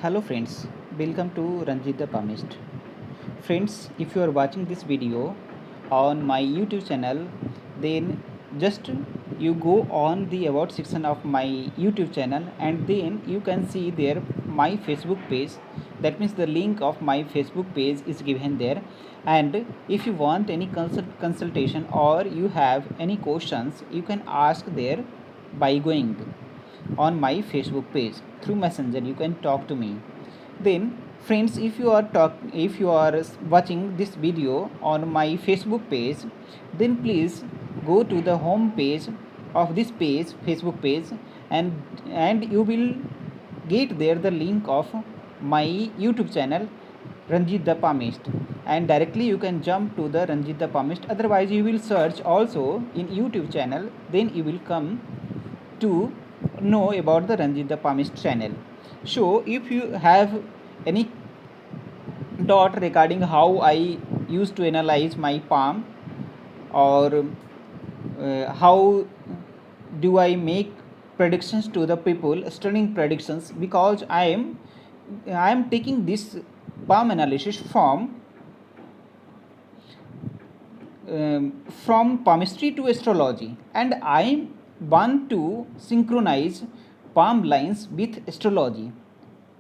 Hello friends, welcome to Ranjit the Palmist. Friends, if you are watching this video on my YouTube channel, then just you go on the about section of my YouTube channel and then you can see there my Facebook page. That means the link of my Facebook page is given there, and if you want any consultation or you have any questions, you can ask there by going on my Facebook page through messenger. You can talk to me. Then friends, if you are watching this video on my Facebook page, then please go to the home page of this page, Facebook page, and you will get there the link of my YouTube channel Ranjit the Palmist, and directly you can jump to the Ranjit the Palmist. Otherwise you will search also in YouTube channel, then you will come to know about the Ranjit the Palmist channel. So if you have any doubt regarding how I used to analyze my palm, or how do I make predictions to the people, stunning predictions, because I am taking this palm analysis from palmistry to astrology, and I want to synchronize palm lines with astrology,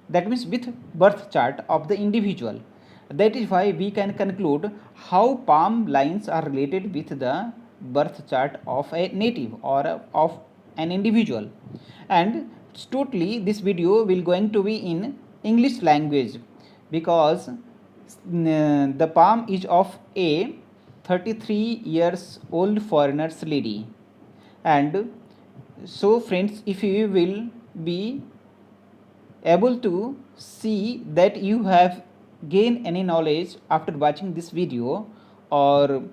that means with birth chart of the individual. That is why we can conclude how palm lines are related with the birth chart of a native or of an individual. And totally this video will going to be in English language, because the palm is of a 33 years old foreigner's lady. And so friends, if you will be able to see that you have gained any knowledge after watching this video, or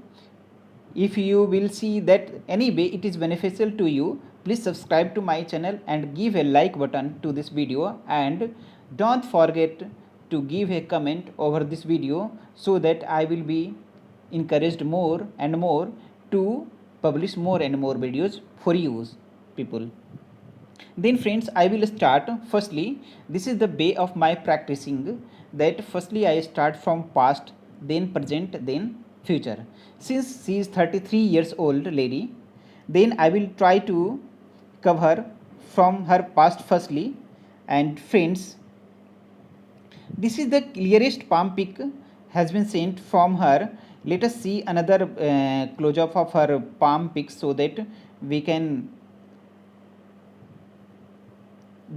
if you will see that anyway it is beneficial to you, please subscribe to my channel and give a like button to this video, and don't forget to give a comment over this video, so that I will be encouraged more and more to publish more and more videos for you people. Then friends, I will start. Firstly, this is the way of my practicing, that firstly I start from past, then present, then future. Since she is 33 years old lady, then I will try to cover from her past firstly. And friends, this is the clearest palm pic has been sent from her. Let us see another close up of her palm pic, so that we can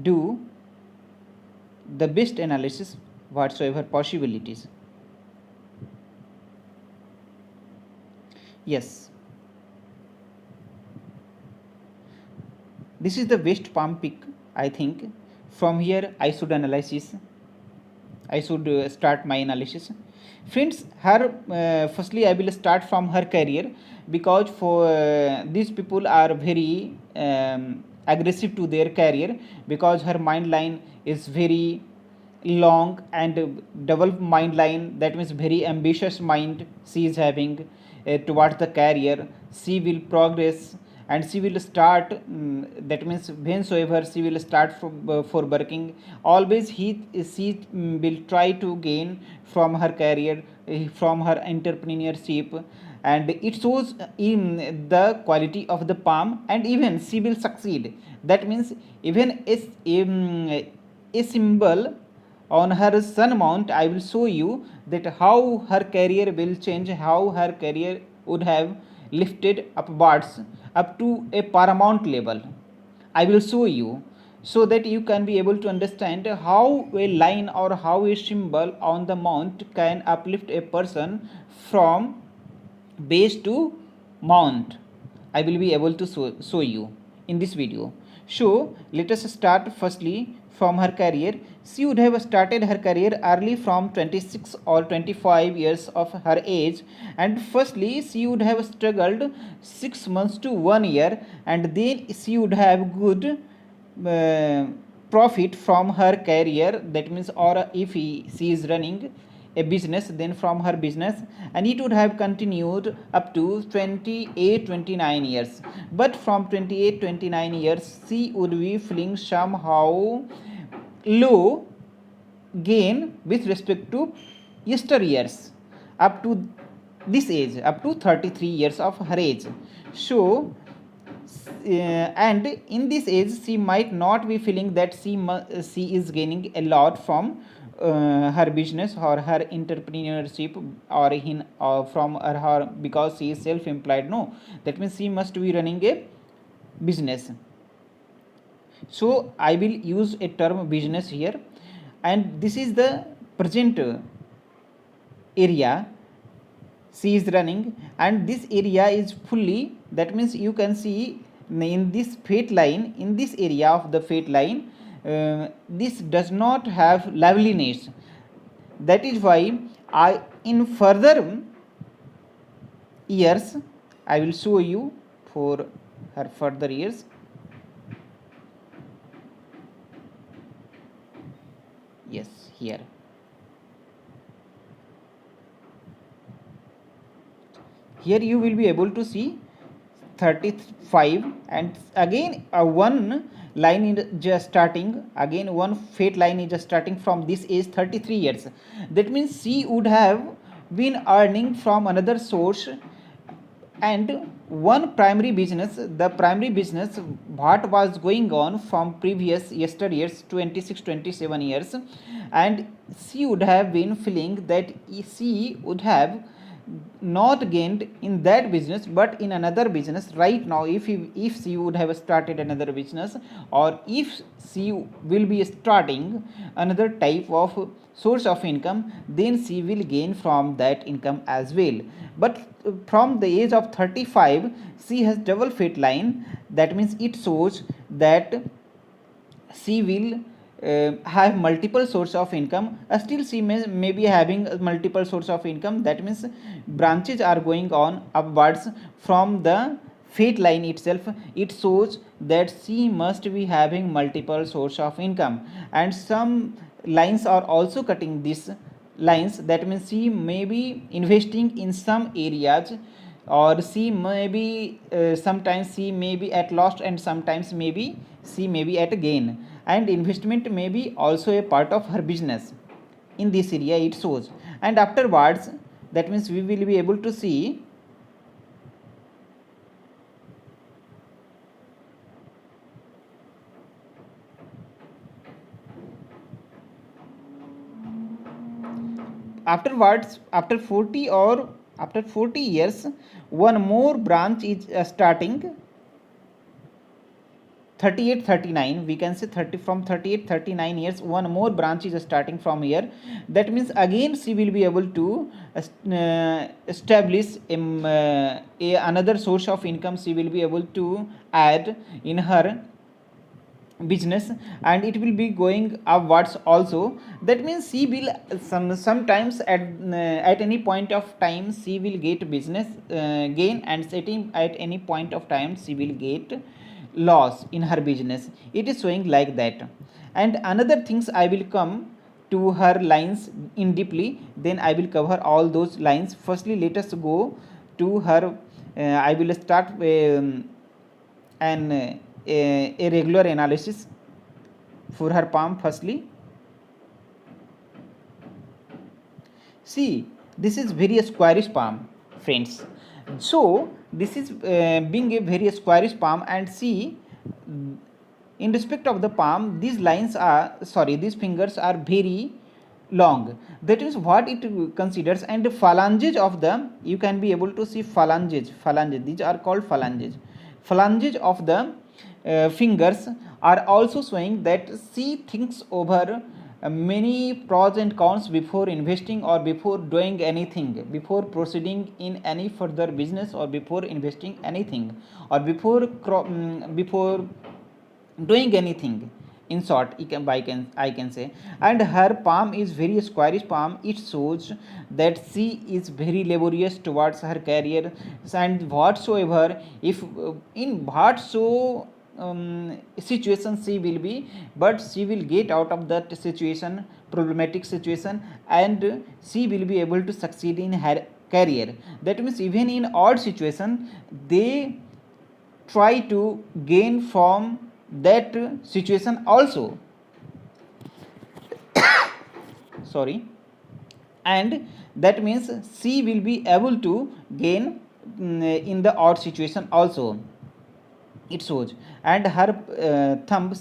do the best analysis whatsoever possibilities. Yes, this is the best palm pic. I think from here I should start my analysis. Friends, her firstly I will start from her career, because for these people are very aggressive to their career, because her mind line is very long and developed mind line, that means very ambitious mind she is having towards the career. She will progress and she will start, that means whensoever she will start for working, always she will try to gain from her career, from her entrepreneurship, and it shows in the quality of the palm, and even she will succeed. That means even a symbol on her sun mount, I will show you that how her career will change, how her career would have lifted upwards up to a paramount level. I will show you, so that you can be able to understand how a line or how a symbol on the mount can uplift a person from base to mount. I will be able to show you in this video. So let us start firstly from her career. She would have started her career early from 26 or 25 years of her age, and firstly she would have struggled 6 months to 1 year, and then she would have good profit from her career. That means, or if she is running a business, then from her business, and it would have continued up to 28-29 years. But from 28-29 years she would be feeling somehow low gain with respect to yesteryears up to this age, up to 33 years of her age. So and in this age she might not be feeling that she is gaining a lot from her business or her entrepreneurship or from her because she is self-employed. No, that means she must be running a business. So I will use a term business here, and this is the present area she is running, and this area is fully, that means you can see in this fate line, in this area of the fate line, this does not have liveliness. That is why I in further years I will show you for her further years. Yes, here you will be able to see 35, and again one line is just starting, again one fate line is just starting from this age 33 years. That means she would have been earning from another source, and one primary business, the primary business what was going on from previous yesteryears 26-27 years, and she would have been feeling that she would have not gained in that business but in another business right now. If she would have started another business, or if she will be starting another type of source of income, then she will gain from that income as well. But from the age of 35 she has double fate line. That means it shows that she will have multiple source of income. Still she may be having multiple source of income. That means branches are going on upwards from the fate line itself. It shows that she must be having multiple source of income, and some lines are also cutting these lines. That means she may be investing in some areas, or she may be sometimes she may be at loss, and sometimes maybe she may be at gain, and investment may be also a part of her business. In this area it shows, and afterwards, that means we will be able to see afterwards, after 40 or after 40 years, one more branch is starting 38-39, we can say 30, from 38-39 years one more branch is starting from here. That means again she will be able to establish another source of income. She will be able to add in her business, and it will be going upwards also. That means she will sometimes at any point of time she will get business gain, and at any point of time she will get loss in her business. It is showing like that. And another things I will come to her lines in deeply, then I will cover all those lines. Firstly let us go to her I will start a regular analysis for her palm. Firstly, see, this is very squarish palm, friends. So this is being a very squarish palm, and see, in respect of the palm, these lines are, sorry, these fingers are very long. That is what it considers. And the phalanges of the, you can be able to see phalanges, these are called phalanges of the fingers are also showing that she thinks over many pros and cons before investing, or before doing anything, before proceeding in any further business, or before investing anything, or before doing anything. In short, I can say. And her palm is very squarish palm. It shows that she is very laborious towards her career, and whatsoever, if in whatso situation she will be, but she will get out of that situation, problematic situation, and she will be able to succeed in her career. That means even in odd situation they try to gain from that situation also. sorry, and that means she will be able to gain in the odd situation also, it shows. And her thumb,